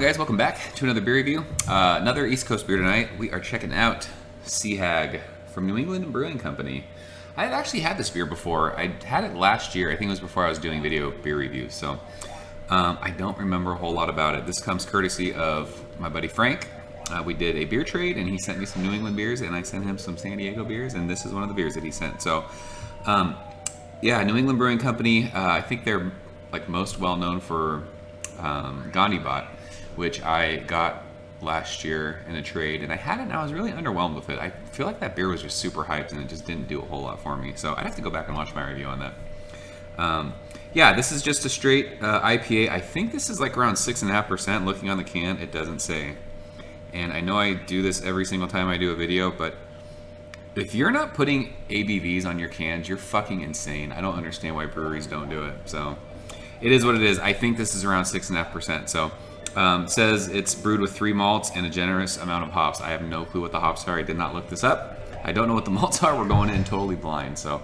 guys, welcome back to another beer review. Another East Coast beer tonight. We are checking out Senigaglia from New England Brewing Company. I've actually had this beer before. I had it last year. I think it was before I was doing video beer reviews. So I don't remember a whole lot about it. This comes courtesy of my buddy Frank. We did a beer trade and he sent me some New England beers and I sent him some San Diego beers, and this is one of the beers that he sent. So yeah, New England Brewing Company. I think they're like most well known for Gandhi-Bot, which I got last year in a trade, and I had it and I was really underwhelmed with it. I feel like that beer was just super hyped and it just didn't do a whole lot for me. So I'd have to go back and watch my review on that. Yeah, this is just a straight IPA. I think this is like around 6.5%. Looking on the can, it doesn't say. And I know I do this every single time I do a video, but if you're not putting ABVs on your cans, you're fucking insane. I don't understand why breweries don't do it. So it is what it is. I think this is around 6.5%. So it says it's brewed with 3 malts and a generous amount of hops. I have no clue what the hops are. I did not look this up. I don't know what the malts are. We're going in totally blind. So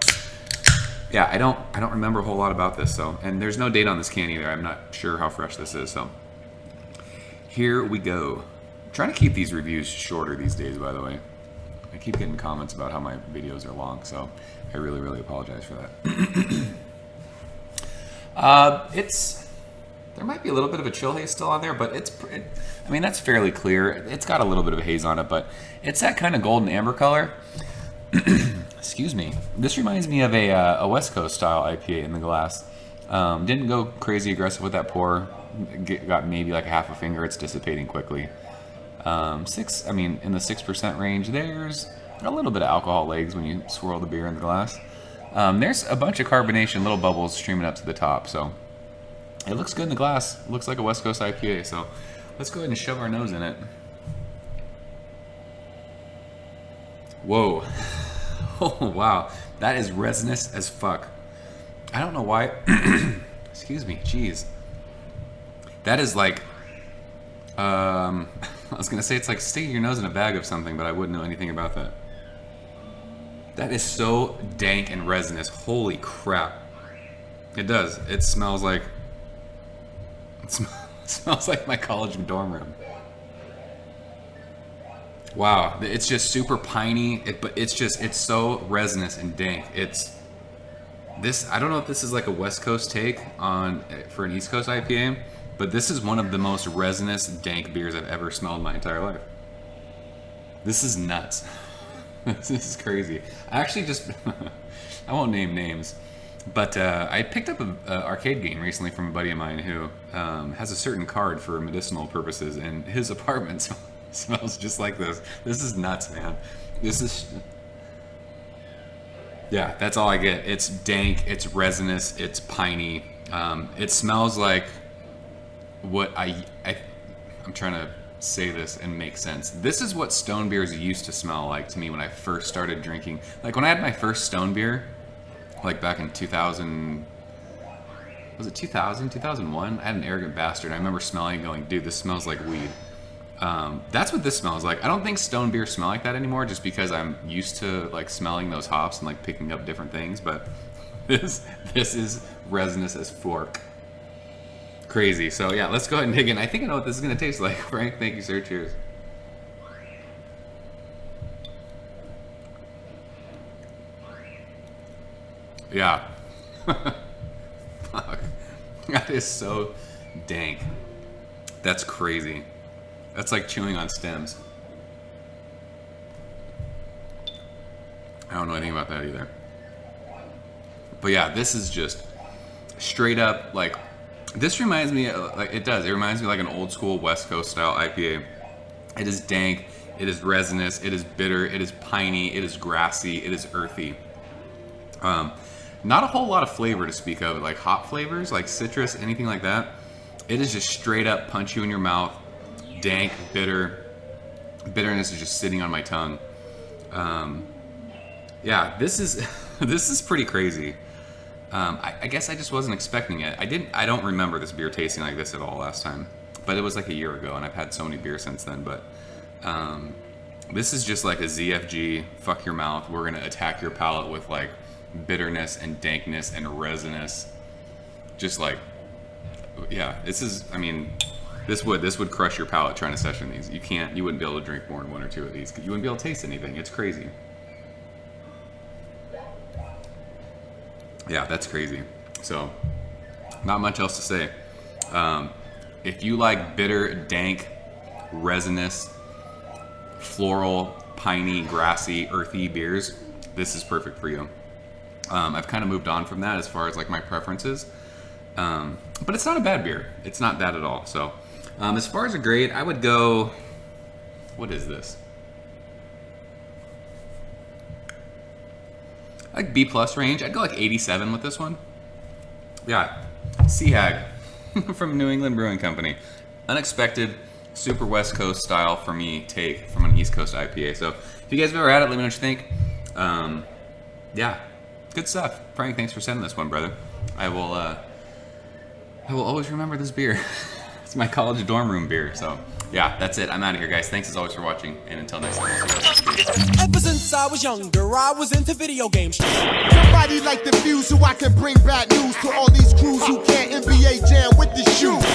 yeah, I don't remember a whole lot about this. So, and there's no date on this can either. I'm not sure how fresh this is. So here we go. I'm trying to keep these reviews shorter these days, by the way. I keep getting comments about how my videos are long, so I really apologize for that. There might be a little bit of a chill haze still on there, but I mean, that's fairly clear. It's got a little bit of a haze on it, but it's that kind of golden amber color. Excuse me. This reminds me of a West Coast style IPA in the glass. Didn't go crazy aggressive with that pour. Got maybe like a half a finger. It's dissipating quickly. In the 6% range. There's a little bit of alcohol legs when you swirl the beer in the glass. There's a bunch of carbonation, little bubbles streaming up to the top, so it looks good in the glass. It looks like a West Coast IPA, so let's go ahead and shove our nose in it. Whoa. Oh, wow. That is resinous as fuck. I don't know why. Excuse me. Jeez. That is like... I was going to say it's like sticking your nose in a bag of something, but I wouldn't know anything about that. That is so dank and resinous. Holy crap. It does. It smells like... It smells like my college dorm room. Wow. It's just super piney, but it's so resinous and dank. I don't know if this is like a West Coast take for an East Coast IPA, but this is one of the most resinous, dank beers I've ever smelled in my entire life. This is nuts. This is crazy. I actually I won't name names, but I picked up an arcade game recently from a buddy of mine who has a certain card for medicinal purposes, and his apartment smells just like this. This is nuts, man. Yeah, that's all I get. It's dank, it's resinous, it's piney. It smells like what I'm trying to say this and make sense. This is what stone beers used to smell like to me when I first started drinking. Like when I had my first stone beer, like back in 2000, was it 2000, 2001? I had an Arrogant Bastard. I remember smelling and going, dude, this smells like weed. That's what this smells like. I don't think stone beers smell like that anymore, just because I'm used to like smelling those hops and like picking up different things, but this is resinous as fork. Crazy. So yeah, let's go ahead and dig in. I think I know what this is going to taste like. Frank, thank you, sir. Cheers. Yeah. Fuck. That is so dank. That's crazy. That's like chewing on stems. I don't know anything about that either. But yeah, this is just straight up like... This reminds me, it reminds me like an old school West Coast style IPA. It is dank, it is resinous, it is bitter, it is piney, it is grassy, it is earthy. Not a whole lot of flavor to speak of, like hop flavors, like citrus, anything like that. It is just straight up punch you in your mouth, dank, bitter. Bitterness is just sitting on my tongue. Yeah, this is pretty crazy. I guess I just wasn't expecting it. I don't remember this beer tasting like this at all last time, but it was like a year ago, and I've had so many beers since then. But this is just like a ZFG. Fuck your mouth. We're gonna attack your palate with like bitterness and dankness and resinous. Just like, yeah, this is. I mean, This would crush your palate trying to session these. You wouldn't be able to drink more than 1 or 2 of these. You wouldn't be able to taste anything. It's crazy. Yeah, that's crazy. So, not much else to say. If you like bitter, dank, resinous, floral, piney, grassy, earthy beers, this is perfect for you. I've kind of moved on from that as far as like my preferences. But it's not a bad beer. It's not bad at all. So, as far as a grade, I would go, what is this? Like B+ range. I'd go like 87 with this one. Yeah, Senigaglia from New England Brewing Company. Unexpected, super West Coast style for me take from an East Coast IPA. So if you guys have ever had it, let me know what you think. Yeah, good stuff. Frank, thanks for sending this one, brother. I will always remember this beer. It's my college dorm room beer. So yeah, that's it. I'm out of here, guys. Thanks as always for watching, and until next time. Ever since I was younger, I was into video games. Somebody like the Fuse, so I can bring bad news to all these crews who can't NBA jam with the shoe.